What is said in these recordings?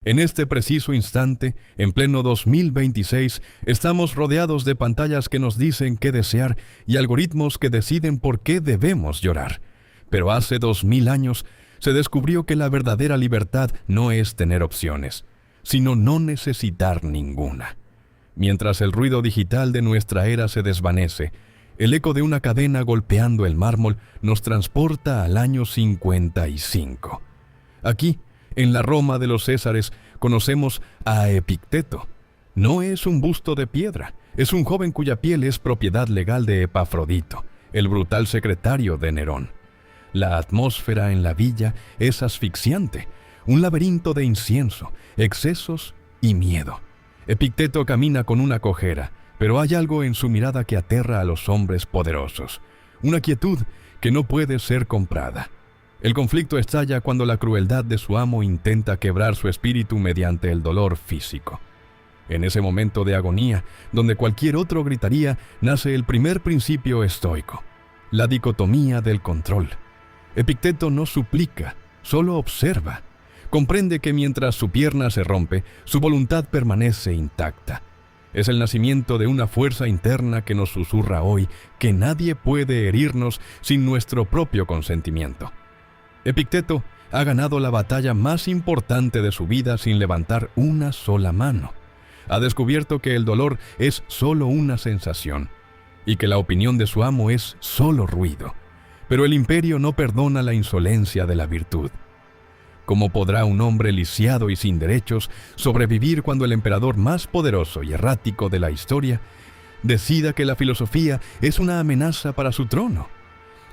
En este preciso instante, en pleno 2026, estamos rodeados de pantallas que nos dicen qué desear y algoritmos que deciden por qué debemos llorar. Pero hace 2000 años se descubrió que la verdadera libertad no es tener opciones, sino no necesitar ninguna. Mientras el ruido digital de nuestra era se desvanece, el eco de una cadena golpeando el mármol nos transporta al año 55. Aquí, en la Roma de los Césares, conocemos a Epicteto. No es un busto de piedra, es un joven cuya piel es propiedad legal de Epafrodito, el brutal secretario de Nerón. La atmósfera en la villa es asfixiante, un laberinto de incienso, excesos y miedo. Epicteto camina con una cojera, pero hay algo en su mirada que aterra a los hombres poderosos, una quietud que no puede ser comprada. El conflicto estalla cuando la crueldad de su amo intenta quebrar su espíritu mediante el dolor físico. En ese momento de agonía, donde cualquier otro gritaría, nace el primer principio estoico, la dicotomía del control. Epicteto no suplica, solo observa. Comprende que mientras su pierna se rompe, su voluntad permanece intacta. Es el nacimiento de una fuerza interna que nos susurra hoy que nadie puede herirnos sin nuestro propio consentimiento. Epicteto ha ganado la batalla más importante de su vida sin levantar una sola mano. Ha descubierto que el dolor es solo una sensación y que la opinión de su amo es solo ruido. Pero el imperio no perdona la insolencia de la virtud. ¿Cómo podrá un hombre lisiado y sin derechos sobrevivir cuando el emperador más poderoso y errático de la historia decida que la filosofía es una amenaza para su trono?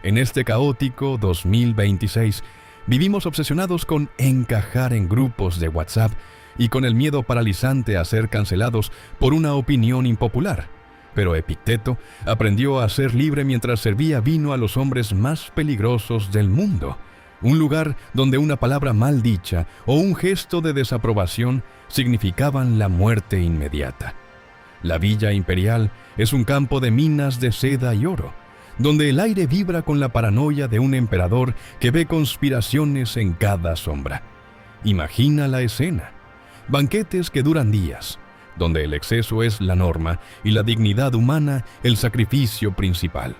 En este caótico 2026, vivimos obsesionados con encajar en grupos de WhatsApp y con el miedo paralizante a ser cancelados por una opinión impopular. Pero Epicteto aprendió a ser libre mientras servía vino a los hombres más peligrosos del mundo, un lugar donde una palabra mal dicha o un gesto de desaprobación significaban la muerte inmediata. La Villa Imperial es un campo de minas de seda y oro, donde el aire vibra con la paranoia de un emperador que ve conspiraciones en cada sombra. Imagina la escena: banquetes que duran días, donde el exceso es la norma y la dignidad humana el sacrificio principal.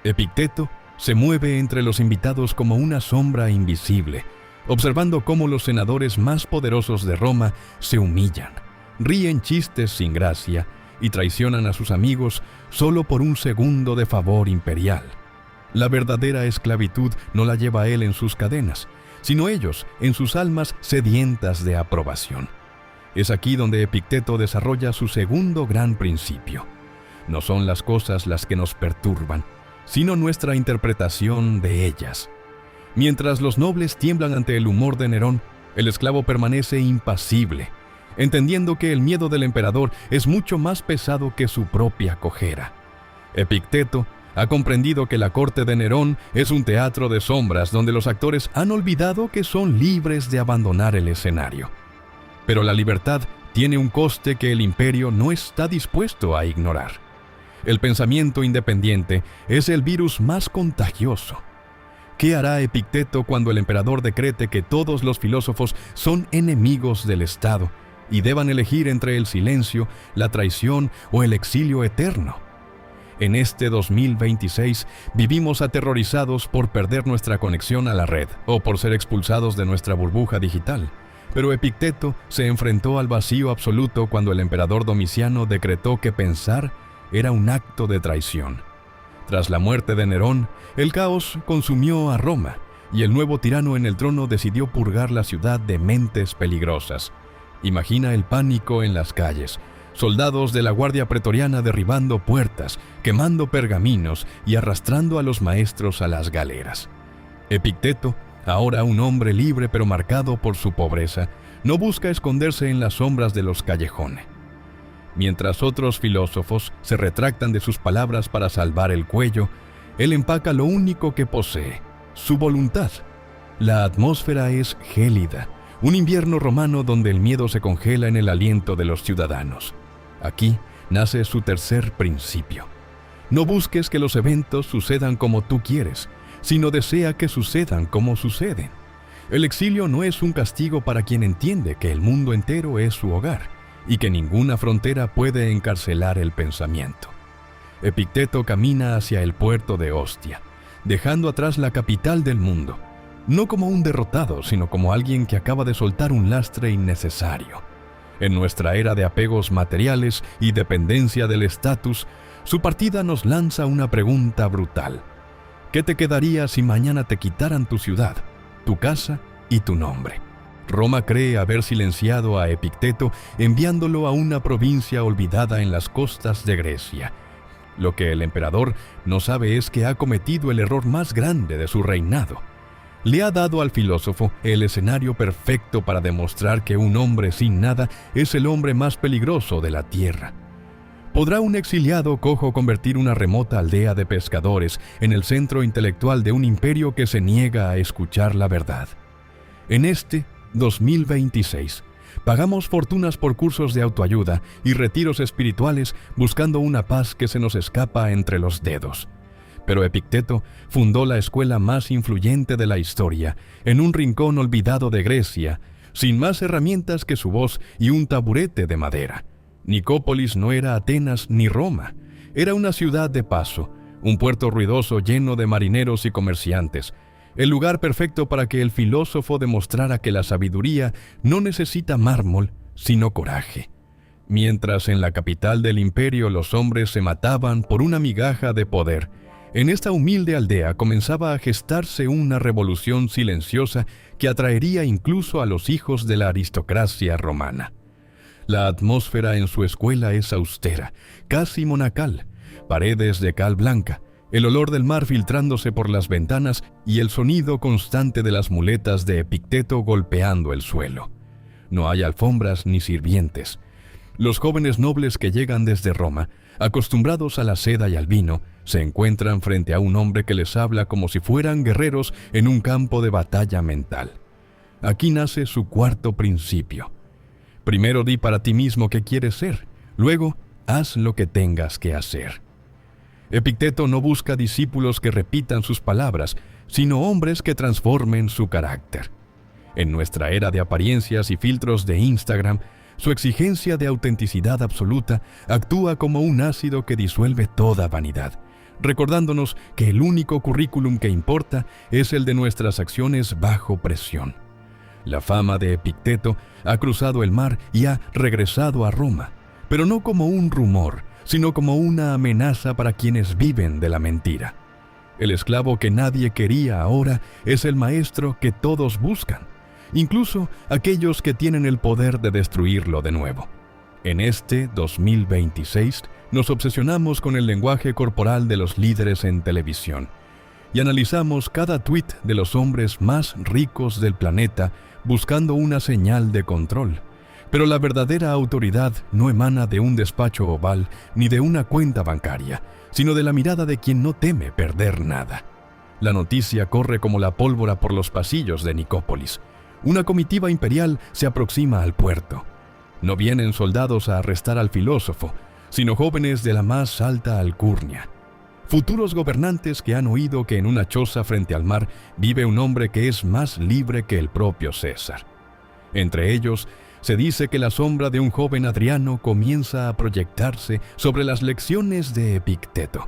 Epicteto se mueve entre los invitados como una sombra invisible, observando cómo los senadores más poderosos de Roma se humillan, ríen chistes sin gracia y traicionan a sus amigos solo por un segundo de favor imperial. La verdadera esclavitud no la lleva él en sus cadenas, sino ellos en sus almas sedientas de aprobación. Es aquí donde Epicteto desarrolla su segundo gran principio. No son las cosas las que nos perturban, sino nuestra interpretación de ellas. Mientras los nobles tiemblan ante el humor de Nerón, el esclavo permanece impasible, entendiendo que el miedo del emperador es mucho más pesado que su propia cojera. Epicteto ha comprendido que la corte de Nerón es un teatro de sombras donde los actores han olvidado que son libres de abandonar el escenario. Pero la libertad tiene un coste que el imperio no está dispuesto a ignorar. El pensamiento independiente es el virus más contagioso. ¿Qué hará Epicteto cuando el emperador decrete que todos los filósofos son enemigos del Estado y deban elegir entre el silencio, la traición o el exilio eterno? En este 2026 vivimos aterrorizados por perder nuestra conexión a la red o por ser expulsados de nuestra burbuja digital. Pero Epicteto se enfrentó al vacío absoluto cuando el emperador Domiciano decretó que pensar era un acto de traición. Tras la muerte de Nerón, el caos consumió a Roma y el nuevo tirano en el trono decidió purgar la ciudad de mentes peligrosas. Imagina el pánico en las calles, soldados de la guardia pretoriana derribando puertas, quemando pergaminos y arrastrando a los maestros a las galeras. Epicteto, ahora un hombre libre pero marcado por su pobreza, no busca esconderse en las sombras de los callejones. Mientras otros filósofos se retractan de sus palabras para salvar el cuello, él empaca lo único que posee, su voluntad. La atmósfera es gélida, un invierno romano donde el miedo se congela en el aliento de los ciudadanos. Aquí nace su tercer principio. No busques que los eventos sucedan como tú quieres, sino desea que sucedan como suceden. El exilio no es un castigo para quien entiende que el mundo entero es su hogar y que ninguna frontera puede encarcelar el pensamiento. Epicteto camina hacia el puerto de Ostia, dejando atrás la capital del mundo, no como un derrotado, sino como alguien que acaba de soltar un lastre innecesario. En nuestra era de apegos materiales y dependencia del estatus, su partida nos lanza una pregunta brutal. ¿Qué te quedaría si mañana te quitaran tu ciudad, tu casa y tu nombre? Roma cree haber silenciado a Epicteto enviándolo a una provincia olvidada en las costas de Grecia. Lo que el emperador no sabe es que ha cometido el error más grande de su reinado. Le ha dado al filósofo el escenario perfecto para demostrar que un hombre sin nada es el hombre más peligroso de la tierra. ¿Podrá un exiliado cojo convertir una remota aldea de pescadores en el centro intelectual de un imperio que se niega a escuchar la verdad? En este 2026, pagamos fortunas por cursos de autoayuda y retiros espirituales buscando una paz que se nos escapa entre los dedos. Pero Epicteto fundó la escuela más influyente de la historia, en un rincón olvidado de Grecia, sin más herramientas que su voz y un taburete de madera. Nicópolis no era Atenas ni Roma, era una ciudad de paso, un puerto ruidoso lleno de marineros y comerciantes, el lugar perfecto para que el filósofo demostrara que la sabiduría no necesita mármol, sino coraje. Mientras en la capital del imperio los hombres se mataban por una migaja de poder, en esta humilde aldea comenzaba a gestarse una revolución silenciosa que atraería incluso a los hijos de la aristocracia romana. La atmósfera en su escuela es austera, casi monacal, paredes de cal blanca, el olor del mar filtrándose por las ventanas y el sonido constante de las muletas de Epicteto golpeando el suelo. No hay alfombras ni sirvientes. Los jóvenes nobles que llegan desde Roma, acostumbrados a la seda y al vino, se encuentran frente a un hombre que les habla como si fueran guerreros en un campo de batalla mental. Aquí nace su cuarto principio. Primero di para ti mismo qué quieres ser, luego haz lo que tengas que hacer. Epicteto no busca discípulos que repitan sus palabras, sino hombres que transformen su carácter. En nuestra era de apariencias y filtros de Instagram, su exigencia de autenticidad absoluta actúa como un ácido que disuelve toda vanidad, recordándonos que el único currículum que importa es el de nuestras acciones bajo presión. La fama de Epicteto ha cruzado el mar y ha regresado a Roma, pero no como un rumor, sino como una amenaza para quienes viven de la mentira. El esclavo que nadie quería ahora es el maestro que todos buscan, incluso aquellos que tienen el poder de destruirlo de nuevo. En este 2026 nos obsesionamos con el lenguaje corporal de los líderes en televisión y analizamos cada tuit de los hombres más ricos del planeta buscando una señal de control. Pero la verdadera autoridad no emana de un despacho oval ni de una cuenta bancaria, sino de la mirada de quien no teme perder nada. La noticia corre como la pólvora por los pasillos de Nicópolis. Una comitiva imperial se aproxima al puerto. No vienen soldados a arrestar al filósofo, sino jóvenes de la más alta alcurnia. Futuros gobernantes que han oído que en una choza frente al mar vive un hombre que es más libre que el propio César. Entre ellos, se dice que la sombra de un joven Adriano comienza a proyectarse sobre las lecciones de Epicteto.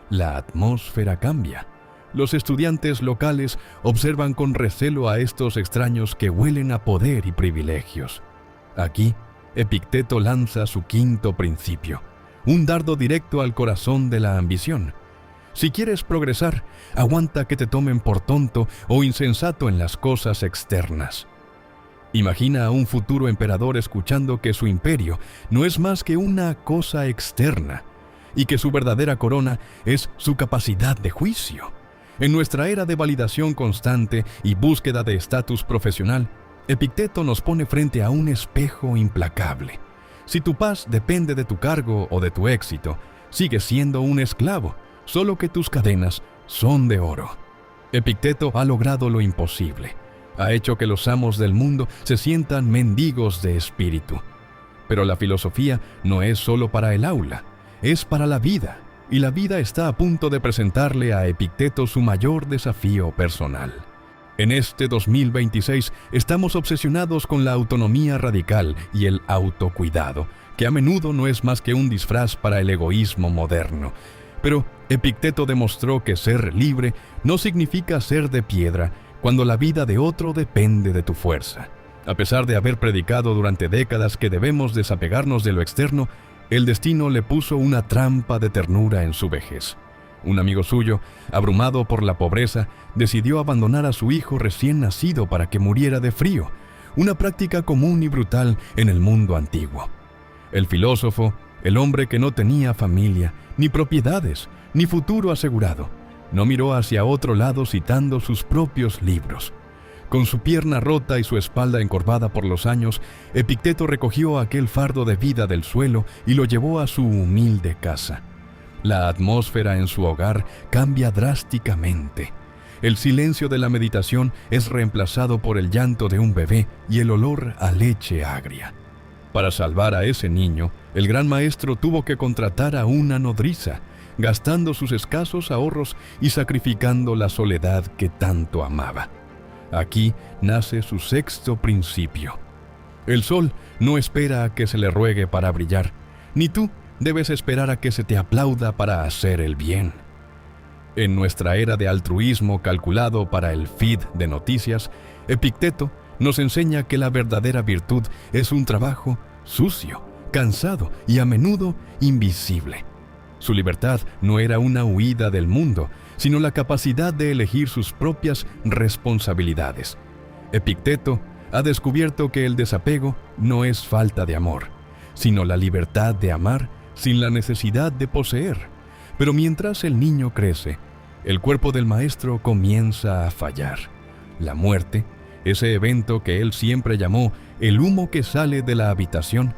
La atmósfera cambia. Los estudiantes locales observan con recelo a estos extraños que huelen a poder y privilegios. Aquí, Epicteto lanza su quinto principio, un dardo directo al corazón de la ambición. Si quieres progresar, aguanta que te tomen por tonto o insensato en las cosas externas. Imagina a un futuro emperador escuchando que su imperio no es más que una cosa externa y que su verdadera corona es su capacidad de juicio. En nuestra era de validación constante y búsqueda de estatus profesional, Epicteto nos pone frente a un espejo implacable. Si tu paz depende de tu cargo o de tu éxito, sigues siendo un esclavo, solo que tus cadenas son de oro. Epicteto ha logrado lo imposible. Ha hecho que los amos del mundo se sientan mendigos de espíritu. Pero la filosofía no es solo para el aula, es para la vida, y la vida está a punto de presentarle a Epicteto su mayor desafío personal. En este 2026 estamos obsesionados con la autonomía radical y el autocuidado, que a menudo no es más que un disfraz para el egoísmo moderno. Pero Epicteto demostró que ser libre no significa ser de piedra cuando la vida de otro depende de tu fuerza. A pesar de haber predicado durante décadas que debemos desapegarnos de lo externo, el destino le puso una trampa de ternura en su vejez. Un amigo suyo, abrumado por la pobreza, decidió abandonar a su hijo recién nacido para que muriera de frío, una práctica común y brutal en el mundo antiguo. El filósofo, el hombre que no tenía familia, ni propiedades, ni futuro asegurado, no miró hacia otro lado citando sus propios libros. Con su pierna rota y su espalda encorvada por los años, Epicteto recogió aquel fardo de vida del suelo y lo llevó a su humilde casa. La atmósfera en su hogar cambia drásticamente. El silencio de la meditación es reemplazado por el llanto de un bebé y el olor a leche agria. Para salvar a ese niño, el gran maestro tuvo que contratar a una nodriza, gastando sus escasos ahorros y sacrificando la soledad que tanto amaba. Aquí nace su sexto principio. El sol no espera a que se le ruegue para brillar, ni tú debes esperar a que se te aplauda para hacer el bien. En nuestra era de altruismo calculado para el feed de noticias, Epicteto nos enseña que la verdadera virtud es un trabajo sucio, cansado y a menudo invisible. Su libertad no era una huida del mundo, sino la capacidad de elegir sus propias responsabilidades. Epicteto ha descubierto que el desapego no es falta de amor, sino la libertad de amar sin la necesidad de poseer. Pero mientras el niño crece, el cuerpo del maestro comienza a fallar. La muerte, ese evento que él siempre llamó el humo que sale de la habitación,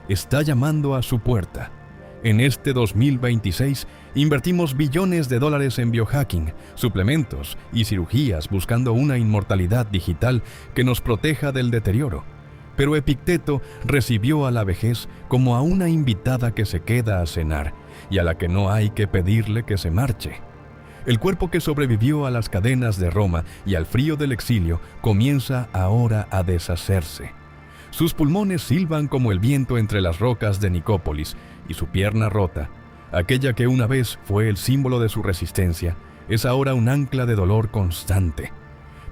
está llamando a su puerta. En este 2026 invertimos billones de dólares en biohacking, suplementos y cirugías buscando una inmortalidad digital que nos proteja del deterioro. Pero Epicteto recibió a la vejez como a una invitada que se queda a cenar y a la que no hay que pedirle que se marche. El cuerpo que sobrevivió a las cadenas de Roma y al frío del exilio comienza ahora a deshacerse. Sus pulmones silban como el viento entre las rocas de Nicópolis y su pierna rota, aquella que una vez fue el símbolo de su resistencia, es ahora un ancla de dolor constante.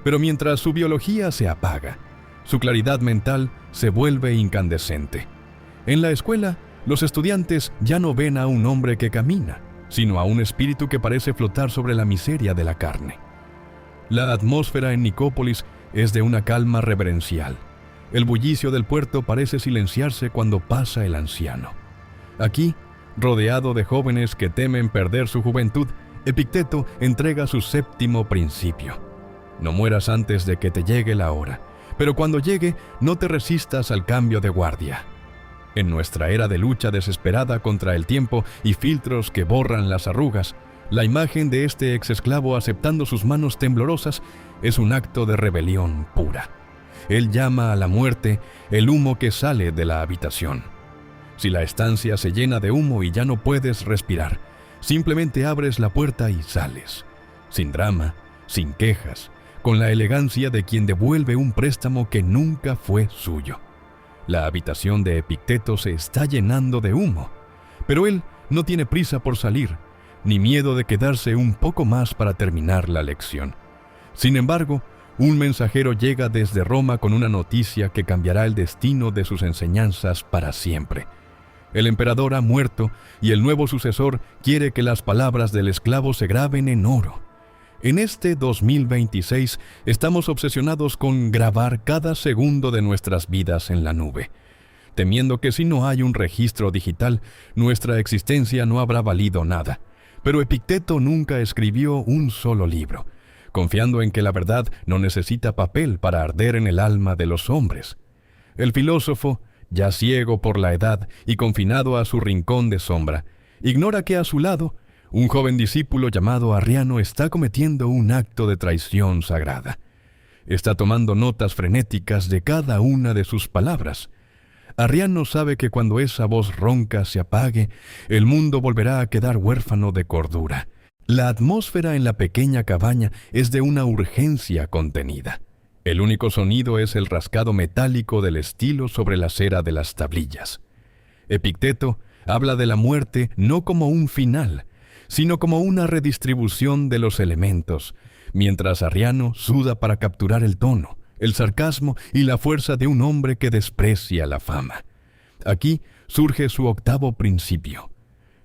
Pero mientras su biología se apaga, su claridad mental se vuelve incandescente. En la escuela, los estudiantes ya no ven a un hombre que camina, sino a un espíritu que parece flotar sobre la miseria de la carne. La atmósfera en Nicópolis es de una calma reverencial. El bullicio del puerto parece silenciarse cuando pasa el anciano. Aquí, rodeado de jóvenes que temen perder su juventud, Epicteto entrega su séptimo principio. No mueras antes de que te llegue la hora, pero cuando llegue, no te resistas al cambio de guardia. En nuestra era de lucha desesperada contra el tiempo y filtros que borran las arrugas, la imagen de este exesclavo aceptando sus manos temblorosas es un acto de rebelión pura. Él llama a la muerte el humo que sale de la habitación. Si la estancia se llena de humo y ya no puedes respirar, simplemente abres la puerta y sales. Sin drama, sin quejas, con la elegancia de quien devuelve un préstamo que nunca fue suyo. La habitación de Epicteto se está llenando de humo, pero él no tiene prisa por salir, ni miedo de quedarse un poco más para terminar la lección. Sin embargo, un mensajero llega desde Roma con una noticia que cambiará el destino de sus enseñanzas para siempre. El emperador ha muerto y el nuevo sucesor quiere que las palabras del esclavo se graben en oro. En este 2026 estamos obsesionados con grabar cada segundo de nuestras vidas en la nube, temiendo que si no hay un registro digital, nuestra existencia no habrá valido nada. Pero Epicteto nunca escribió un solo libro, confiando en que la verdad no necesita papel para arder en el alma de los hombres. El filósofo, ya ciego por la edad y confinado a su rincón de sombra, ignora que a su lado, un joven discípulo llamado Arriano está cometiendo un acto de traición sagrada. Está tomando notas frenéticas de cada una de sus palabras. Arriano sabe que cuando esa voz ronca se apague, el mundo volverá a quedar huérfano de cordura. La atmósfera en la pequeña cabaña es de una urgencia contenida. El único sonido es el rascado metálico del estilo sobre la cera de las tablillas. Epicteto habla de la muerte no como un final, sino como una redistribución de los elementos, mientras Arriano suda para capturar el tono, el sarcasmo y la fuerza de un hombre que desprecia la fama. Aquí surge su octavo principio.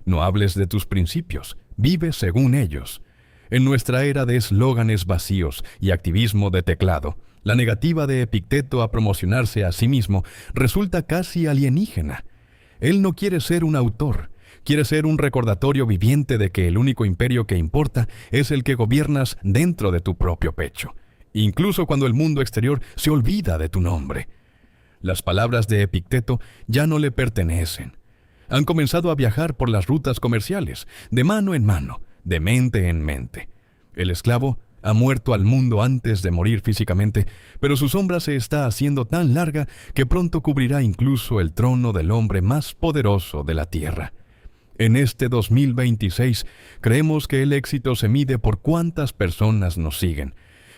No hables de tus principios, vive según ellos. En nuestra era de eslóganes vacíos y activismo de teclado, la negativa de Epicteto a promocionarse a sí mismo resulta casi alienígena. Él no quiere ser un autor, quiere ser un recordatorio viviente de que el único imperio que importa es el que gobiernas dentro de tu propio pecho, incluso cuando el mundo exterior se olvida de tu nombre. Las palabras de Epicteto ya no le pertenecen. Han comenzado a viajar por las rutas comerciales, de mano en mano, de mente en mente. El esclavo ha muerto al mundo antes de morir físicamente, pero su sombra se está haciendo tan larga que pronto cubrirá incluso el trono del hombre más poderoso de la tierra. En este 2026 creemos que el éxito se mide por cuántas personas nos siguen,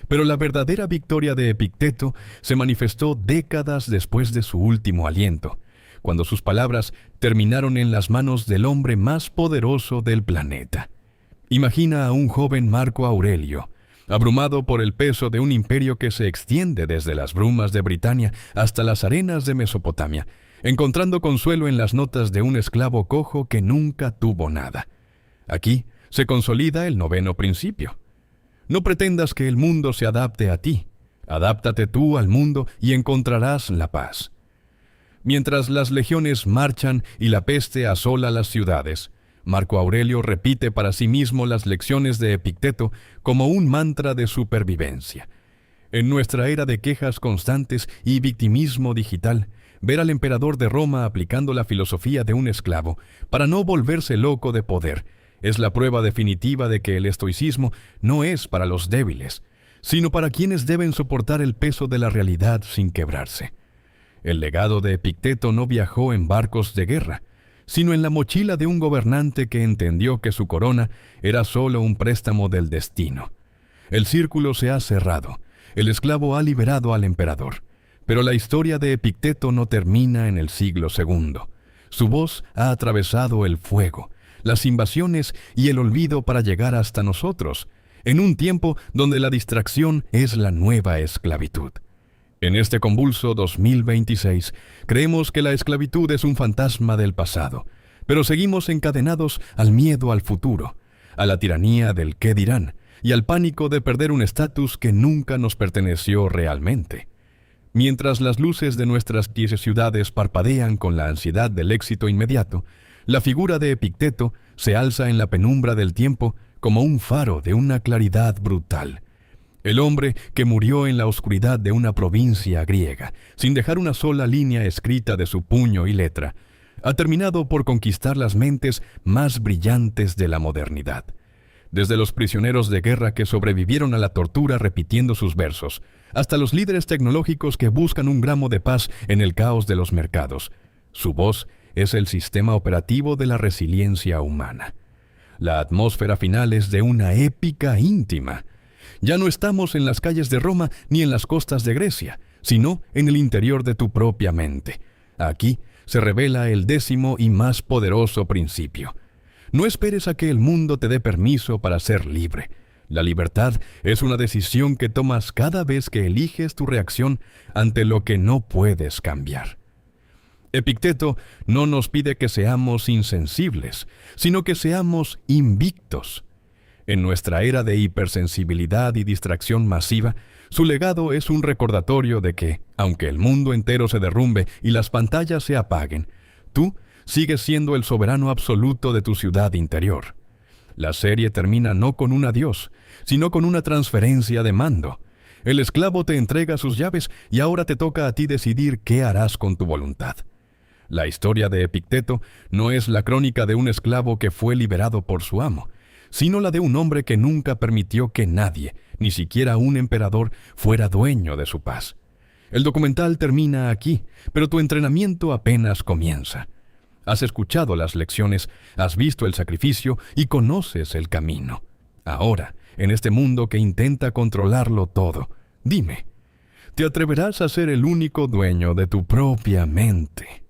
pero la verdadera victoria de Epicteto se manifestó décadas después de su último aliento, cuando sus palabras terminaron en las manos del hombre más poderoso del planeta. Imagina a un joven Marco Aurelio, abrumado por el peso de un imperio que se extiende desde las brumas de Britania hasta las arenas de Mesopotamia, encontrando consuelo en las notas de un esclavo cojo que nunca tuvo nada. Aquí se consolida el noveno principio. No pretendas que el mundo se adapte a ti. Adáptate tú al mundo y encontrarás la paz. Mientras las legiones marchan y la peste asola las ciudades, Marco Aurelio repite para sí mismo las lecciones de Epicteto como un mantra de supervivencia. En nuestra era de quejas constantes y victimismo digital, ver al emperador de Roma aplicando la filosofía de un esclavo para no volverse loco de poder es la prueba definitiva de que el estoicismo no es para los débiles, sino para quienes deben soportar el peso de la realidad sin quebrarse. El legado de Epicteto no viajó en barcos de guerra, sino en la mochila de un gobernante que entendió que su corona era solo un préstamo del destino. El círculo se ha cerrado, el esclavo ha liberado al emperador, pero la historia de Epicteto no termina en el siglo II. Su voz ha atravesado el fuego, las invasiones y el olvido para llegar hasta nosotros, en un tiempo donde la distracción es la nueva esclavitud. En este convulso 2026, creemos que la esclavitud es un fantasma del pasado, pero seguimos encadenados al miedo al futuro, a la tiranía del qué dirán y al pánico de perder un estatus que nunca nos perteneció realmente. Mientras las luces de nuestras 10 ciudades parpadean con la ansiedad del éxito inmediato, la figura de Epicteto se alza en la penumbra del tiempo como un faro de una claridad brutal. El hombre que murió en la oscuridad de una provincia griega, sin dejar una sola línea escrita de su puño y letra, ha terminado por conquistar las mentes más brillantes de la modernidad. Desde los prisioneros de guerra que sobrevivieron a la tortura repitiendo sus versos, hasta los líderes tecnológicos que buscan un gramo de paz en el caos de los mercados, su voz es el sistema operativo de la resiliencia humana. La atmósfera final es de una épica íntima. Ya no estamos en las calles de Roma ni en las costas de Grecia, sino en el interior de tu propia mente. Aquí se revela el 10º y más poderoso principio. No esperes a que el mundo te dé permiso para ser libre. La libertad es una decisión que tomas cada vez que eliges tu reacción ante lo que no puedes cambiar. Epicteto no nos pide que seamos insensibles, sino que seamos invictos. En nuestra era de hipersensibilidad y distracción masiva, su legado es un recordatorio de que, aunque el mundo entero se derrumbe y las pantallas se apaguen, tú sigues siendo el soberano absoluto de tu ciudad interior. La serie termina no con un adiós, sino con una transferencia de mando. El esclavo te entrega sus llaves y ahora te toca a ti decidir qué harás con tu voluntad. La historia de Epicteto no es la crónica de un esclavo que fue liberado por su amo, sino la de un hombre que nunca permitió que nadie, ni siquiera un emperador, fuera dueño de su paz. El documental termina aquí, pero tu entrenamiento apenas comienza. Has escuchado las lecciones, has visto el sacrificio y conoces el camino. ahora, en este mundo que intenta controlarlo todo. Dime, ¿te atreverás a ser el único dueño de tu propia mente?